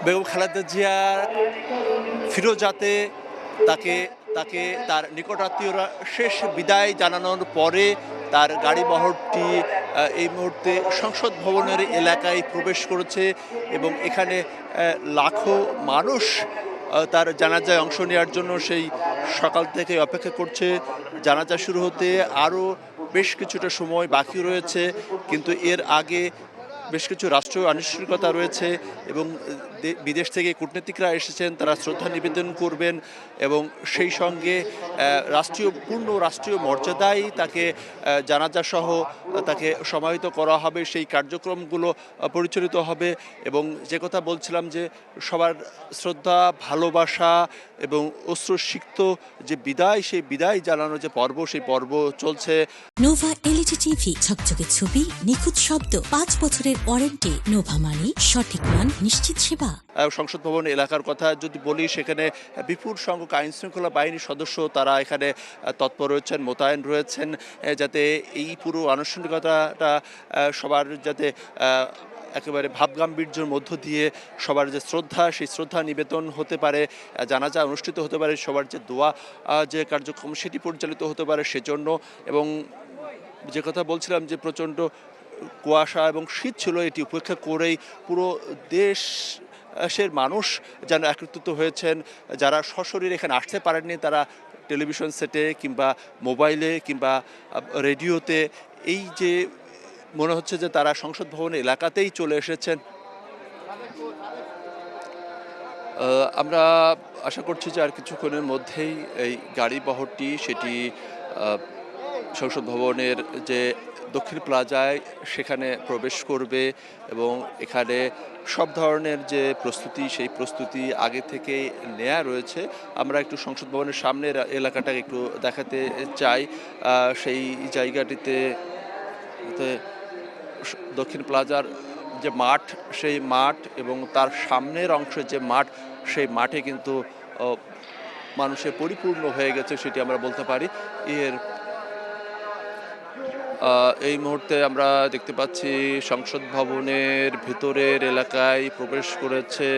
বেগম খালেদা জিয়া ফিরোজাতে তাকে তাকে তার নিকটাত্মীয়রা শেষ বিদায় জানানোর পরে তার গাড়িবহরটি এই মুহূর্তে সংসদ ভবনের এলাকায় প্রবেশ করেছে এবং এখানে লাখো মানুষ তার জানাজায় অংশ নেওয়ার জন্য সেই সকাল থেকে অপেক্ষা করছে। জানাজা শুরু হতে আরও বেশ কিছুটা সময় বাকি রয়েছে, কিন্তু এর আগে বেশ কিছু রাষ্ট্রীয় আনুষ্ঠানিকতা রয়েছে এবং বিদেশ থেকে কূটনীতিকরা এসেছেন, তারা শ্রদ্ধা নিবেদন করবেন এবং সেই সঙ্গে পূর্ণ রাষ্ট্রীয় মর্যাদায় তাকে জানাজা সহ তাকে সমাহিত করা হবে, সেই কার্যক্রমগুলো পরিচালিত হবে। এবং যে কথা বলছিলাম যে সবার শ্রদ্ধা, ভালোবাসা এবং অশ্রুসিক্ত যে বিদায়, সেই বিদায় জানানোর যে পর্ব, সেই পর্ব চলছে। নোভা এলইডি টিভি, ঝকঝকে ছবি, নিখুঁত শব্দ, 5 বছরের ওয়ারেন্টি। নোভা মানি সঠিক মান, নিশ্চিত সেবা। সংসদ ভবন এলাকার কথা যদি বলি, সেখানে বিপুল সংখ্যক আইন শৃঙ্খলা বাহিনীর সদস্য তারা এখানে তৎপর রয়েছেন, মোতায়েন রয়েছেন, যাতে এই পুরো আনুষ্ঠানিকতাটা সবার যাতে একেবারে ভাবগাম্ভীর্যের মধ্য দিয়ে সবার যে শ্রদ্ধা, সেই শ্রদ্ধা নিবেদন হতে পারে, জানাজা অনুষ্ঠিত হতে পারে, সবার যে দোয়া যে কার্যক্রম সেটি পরিচালিত হতে পারে সেজন্য। এবং যে কথা বলছিলাম যে প্রচণ্ড কুয়াশা এবং শীত ছিল, এটি উপেক্ষা করেই পুরো দেশের মানুষ যেন একত্রিত হয়েছেন। যারা সশরীরে এখানে আসতে পারেননি তারা টেলিভিশন সেটে কিংবা মোবাইলে কিংবা রেডিওতে এই যে মনে হচ্ছে যে তারা সংসদ ভবনের এলাকাতেই চলে এসেছেন। আমরা আশা করছি যে আর কিছুক্ষণের মধ্যেই এই গাড়ি বহরটি সেটি সংসদ ভবনের যে দক্ষিণ প্লাজায় সেখানে প্রবেশ করবে এবং এখানে সব ধরনের যে প্রস্তুতি, সেই প্রস্তুতি আগে থেকেই নেওয়া রয়েছে। আমরা একটু সংসদ ভবনের সামনের এলাকাটা একটু দেখাতে চাই। সেই জায়গাটিতে দক্ষিণ প্লাজার যে মাঠ, সেই মাঠ এবং তার সামনের অংশের যে মাঠ, সেই মাঠে কিন্তু মানুষে পরিপূর্ণ হয়ে গেছে, সেটি আমরা বলতে পারি। এই মুহূর্তে আমরা দেখতে পাচ্ছি সংসদ ভবনের ভিতরের এলাকায় প্রবেশ করেছে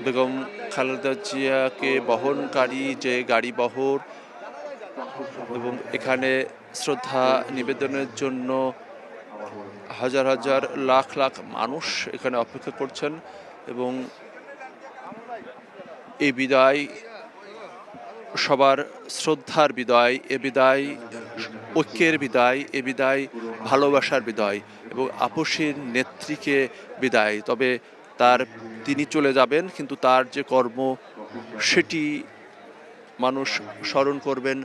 বেগম খালেদা জিয়াকে বহনকারী যে গাড়ি বহর এবং এখানে শ্রদ্ধা নিবেদনের জন্য হাজার হাজার লাখ লাখ মানুষ এখানে অপেক্ষা করছেন। এবং এই বিদায় সবার শ্রদ্ধার বিদায়, এ বিদায় ঐক্যের বিদায়, এ বিদায় ভালোবাসার বিদায় এবং আপসীর নেত্রীকে বিদায়। তবে তিনি চলে যাবেন, কিন্তু তার যে কর্ম সেটি মানুষ স্মরণ করবেন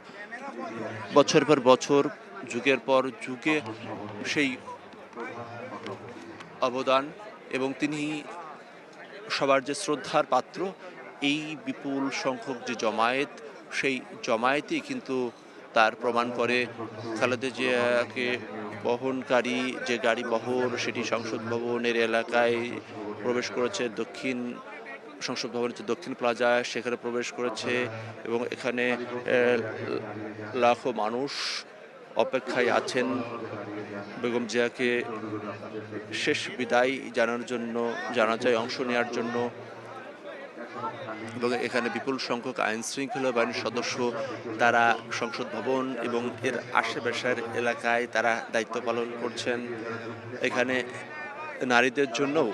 বছর পর বছর, যুগের পর যুগে সেই অবদান। এবং তিনি সবার যে শ্রদ্ধার পাত্র, এই বিপুল সংখ্যক যে জমায়েত, সেই জমায়েতই কিন্তু তার প্রমাণ করে। খালেদা জিয়াকে বহনকারী যে গাড়ি বহর সেটি সংসদ ভবনের এলাকায় প্রবেশ করেছে, সংসদ ভবনের যে দক্ষিণ প্লাজা সেখানে প্রবেশ করেছে এবং এখানে লাখো মানুষ অপেক্ষায় আছেন বেগম জিয়াকে শেষ বিদায় জানানোর জন্য, জানাজায় অংশ নেওয়ার জন্য। এবং এখানে বিপুল সংখ্যক আইন শৃঙ্খলা বাহিনীর সদস্য তারা সংসদ ভবন এবং এর আশেপাশের এলাকায় তারা দায়িত্ব পালন করছেন। এখানে নারীদের জন্যও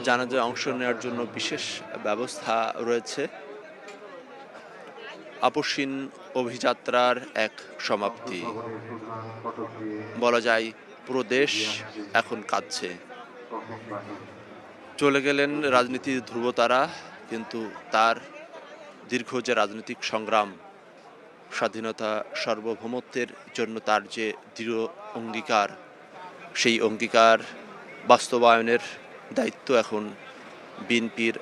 জানাজায় অংশ নেওয়ার জন্য বিশেষ ব্যবস্থা রয়েছে। আপসীন অভিযাত্রার এক সমাপ্তি বলা যায়। পুরো দেশ এখন কাঁদছে। চলে গেলেন রাজনীতির ধ্রুবতারা, কিন্তু তার দীর্ঘ যে রাজনৈতিক সংগ্রাম, স্বাধীনতা সার্বভৌমত্বের জন্য তার যে দৃঢ় অঙ্গীকার, সেই অঙ্গীকার বাস্তবায়নের দায়িত্ব এখন বিএনপির